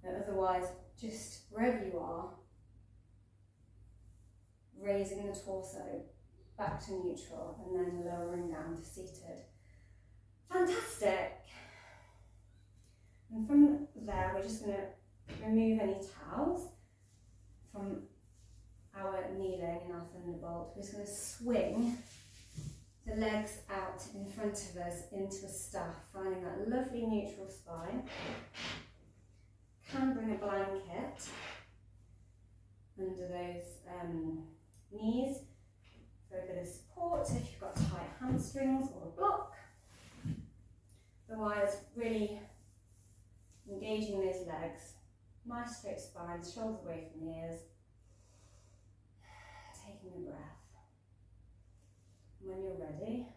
But otherwise, just wherever you are, raising the torso back to neutral and then lowering down to seated. Fantastic! And from there, we're just going to remove any towels from our kneeling and our thunderbolt. We're just going to swing the legs out in front of us into a staff, finding that lovely neutral spine. Can bring a blanket under those knees for a bit of support if you've got tight hamstrings or a block. Otherwise, really engaging those legs, nice straight spines, shoulders away from the ears, taking a breath. When you're ready,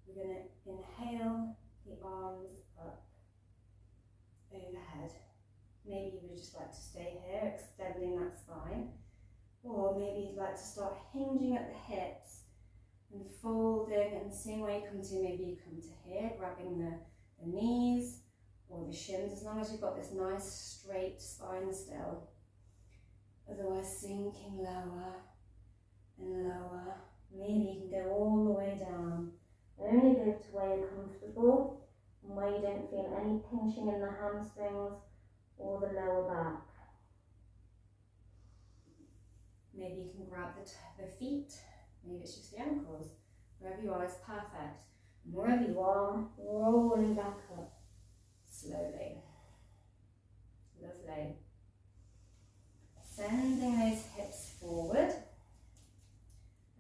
we're going to inhale the arms up overhead. Maybe you would just like to stay here, extending that spine, or maybe you'd like to start hinging at the hips and folding and seeing where you come to. Maybe you come to here, grabbing the knees or the shins, as long as you've got this nice straight spine still. Otherwise, sinking lower and lower. Maybe you can go all the way down. Only go to where you're comfortable and where you don't feel any pinching in the hamstrings or the lower back. Maybe you can grab the feet, maybe it's just the ankles. Wherever you are is perfect. And wherever you are, rolling back up slowly. Lovely. Sending those hips forward,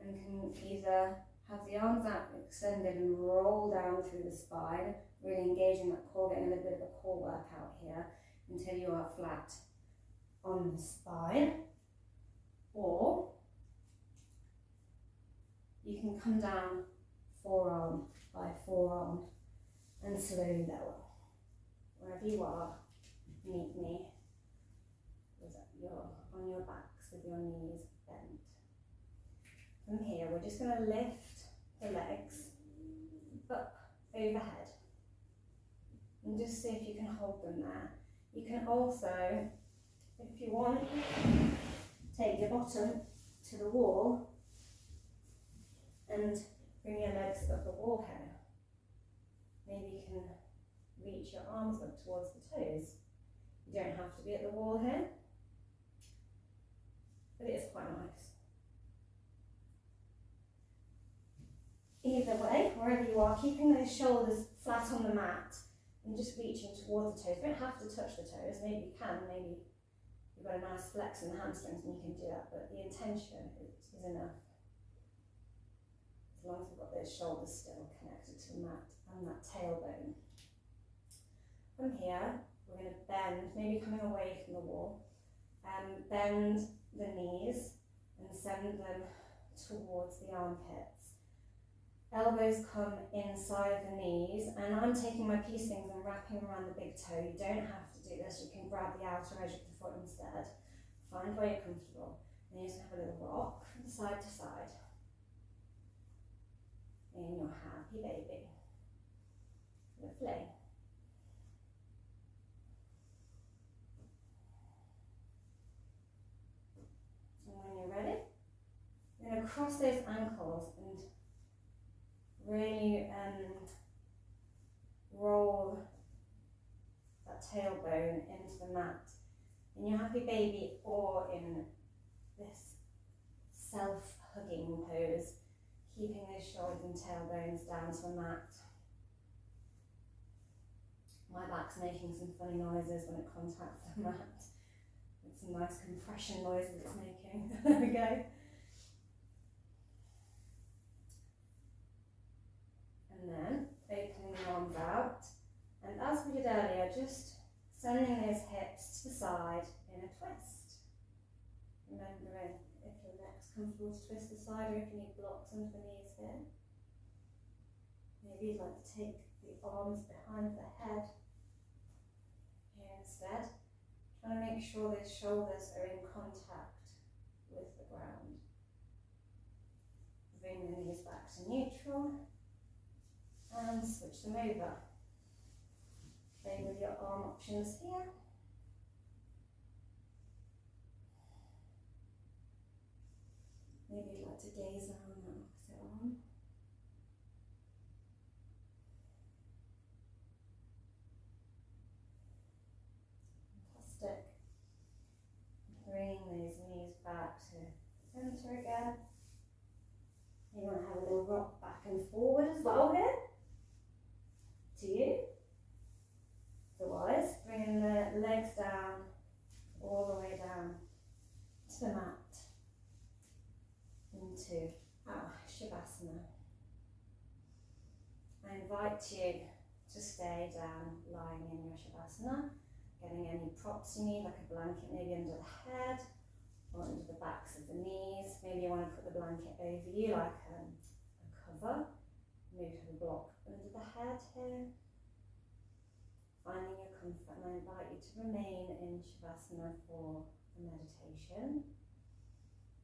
and can either have the arms out extended and roll down through the spine, really engaging that core, getting a little bit of a core workout here until you are flat on the spine. Or you can come down forearm by forearm and slowly lower. Wherever you are, meet me on your backs with your knees bent. From here, we're just going to lift the legs up overhead and just see if you can hold them there. You can also, if you want, take your bottom to the wall and bring your legs up the wall here. Maybe you can reach your arms up towards the toes. You don't have to be at the wall here, but it is quite nice. Either way, wherever you are, keeping those shoulders flat on the mat and just reaching towards the toes. You don't have to touch the toes. Maybe you can, maybe you've got a nice flex in the hamstrings and you can do that, but the intention is enough. As long as we've got those shoulders still connected to the mat and that tailbone. From here, we're going to bend, maybe coming away from the wall, and bend the knees and send them towards the armpits. Elbows come inside of the knees, and I'm taking my piecings and wrapping around the big toe. You don't have to do this, you can grab the outer edge of the foot instead. Find where you're comfortable. And you're just going to have a little rock from side to side. And you're happy baby. Lovely. And when you're ready, you're going to cross those ankles and really roll that tailbone into the mat in your happy baby or in this self-hugging pose, keeping those shoulders and tailbones down to the mat. My back's making some funny noises when it contacts the mat. It's some nice compression noises it's making. There we go. And then opening the arms out, and as we did earlier, just sending those hips to the side in a twist. Remembering if your neck's comfortable to twist aside, or if you need blocks under the knees here. Maybe you'd like to take the arms behind the head here instead. Trying to make sure those shoulders are in contact with the ground. Bring the knees back to neutral. And switch them over. Play with your arm options here. Maybe you'd like to gaze down on the opposite arm. Fantastic. Bringing those knees back to center again. You want to have a little rock back and forward as well here. To you. Otherwise, bringing the legs down, all the way down to the mat, into our Shavasana. I invite you to stay down, lying in your Shavasana, getting any props you need, like a blanket maybe under the head, or under the backs of the knees. Maybe you want to put the blanket over you like a cover. Maybe have a block under the head here. Finding your comfort, and I invite you to remain in Shavasana for the meditation,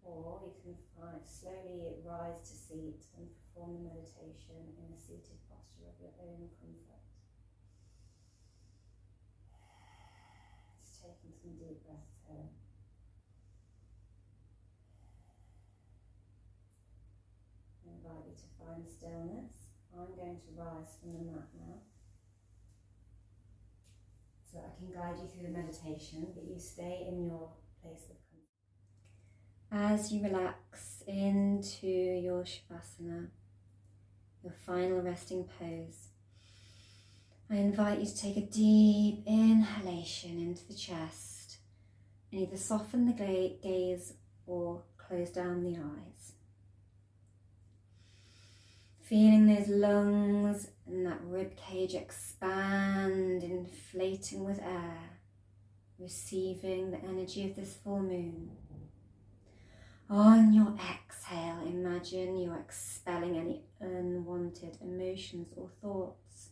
or you can slowly rise to seat and perform the meditation in a seated posture of your own comfort. Just taking some deep breaths here. I invite you to find stillness. I'm going to rise from the mat now, so I can guide you through the meditation, but you stay in your place of comfort. As you relax into your Shavasana, your final resting pose, I invite you to take a deep inhalation into the chest and either soften the gaze or close down the eyes. Feeling those lungs and that rib cage expand, inflating with air, receiving the energy of this full moon. On your exhale, imagine you're expelling any unwanted emotions or thoughts,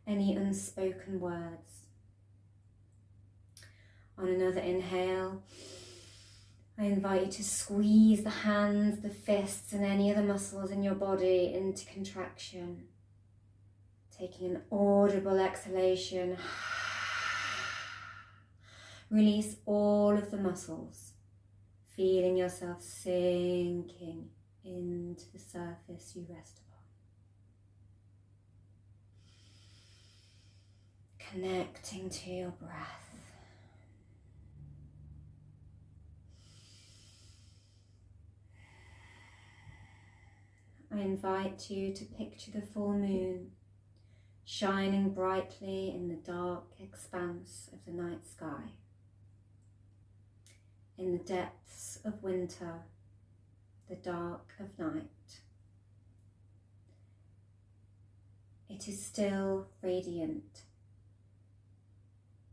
any unspoken words. On another inhale, I invite you to squeeze the hands, the fists, and any other muscles in your body into contraction. Taking an audible exhalation, release all of the muscles, feeling yourself sinking into the surface you rest upon. Connecting to your breath. I invite you to picture the full moon shining brightly in the dark expanse of the night sky. In the depths of winter, the dark of night. It is still radiant.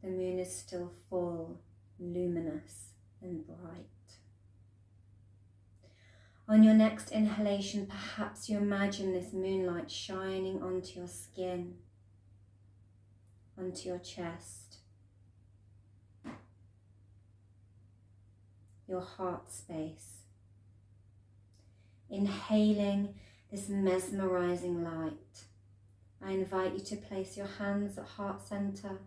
The moon is still full, luminous and bright. On your next inhalation, perhaps you imagine this moonlight shining onto your skin, onto your chest, your heart space. Inhaling this mesmerizing light, I invite you to place your hands at heart center,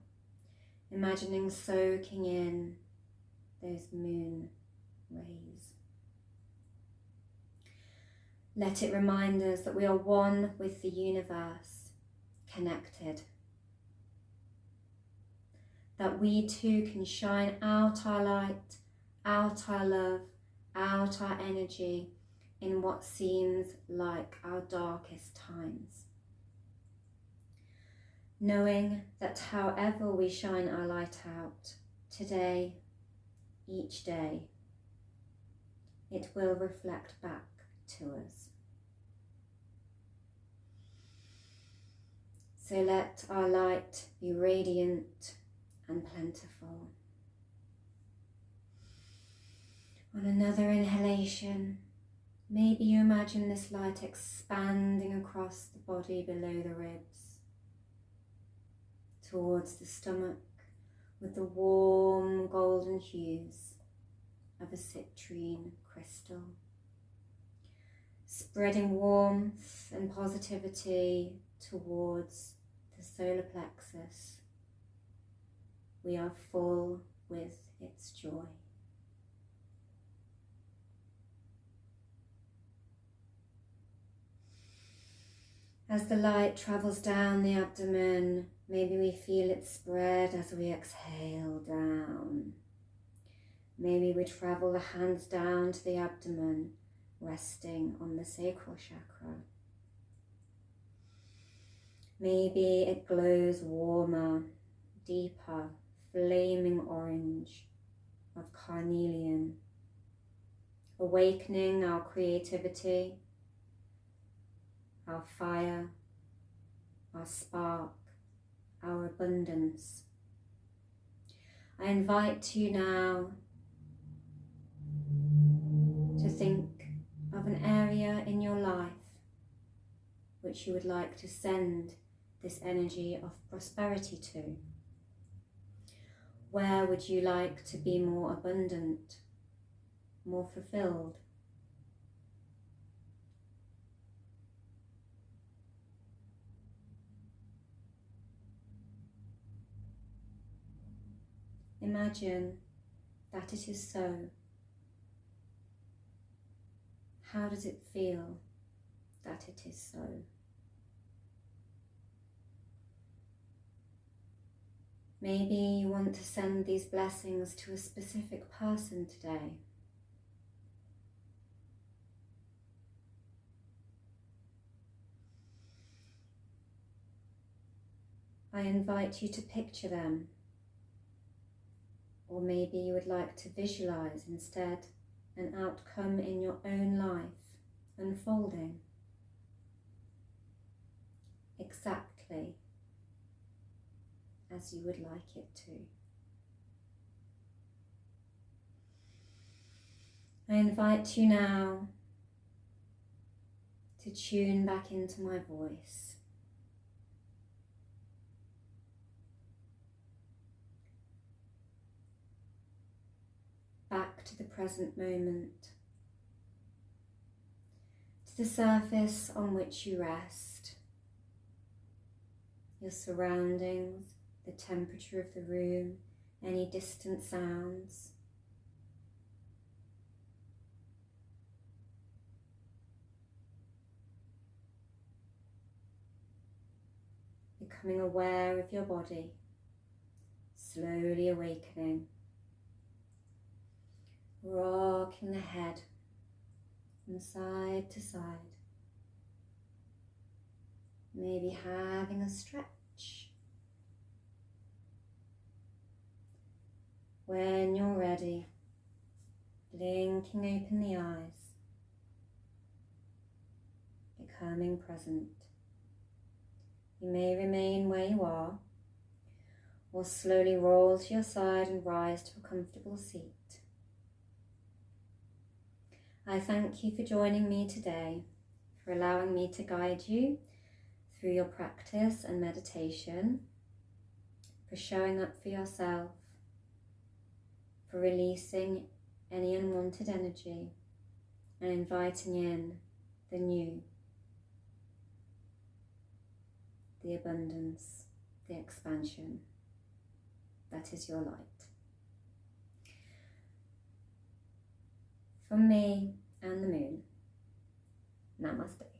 imagining soaking in those moon rays. Let it remind us that we are one with the universe, connected. That we too can shine out our light, out our love, out our energy in what seems like our darkest times. Knowing that however we shine our light out, today, each day, it will reflect back to us. So let our light be radiant and plentiful. On another inhalation, maybe you imagine this light expanding across the body below the ribs, towards the stomach with the warm golden hues of a citrine crystal, spreading warmth and positivity towards the solar plexus. We are full with its joy. As the light travels down the abdomen, maybe we feel it spread as we exhale down. Maybe we travel the hands down to the abdomen, resting on the sacral chakra. Maybe it glows warmer, deeper, flaming orange of carnelian, awakening our creativity, our fire, our spark, our abundance. I invite you now to think of an area in your life which you would like to send this energy of prosperity to. Where would you like to be more abundant, more fulfilled? Imagine that it is so. How does it feel that it is so? Maybe you want to send these blessings to a specific person today. I invite you to picture them, or maybe you would like to visualize instead an outcome in your own life unfolding exactly as you would like it to. I invite you now to tune back into my voice. Back to the present moment, to the surface on which you rest, your surroundings, the temperature of the room, any distant sounds. Becoming aware of your body, slowly awakening, rocking the head from side to side, maybe having a stretch. When you're ready, blinking open the eyes, becoming present. You may remain where you are, or slowly roll to your side and rise to a comfortable seat. I thank you for joining me today, for allowing me to guide you through your practice and meditation, for showing up for yourself, for releasing any unwanted energy and inviting in the new, the abundance, the expansion that is your light. From me and the moon, namaste.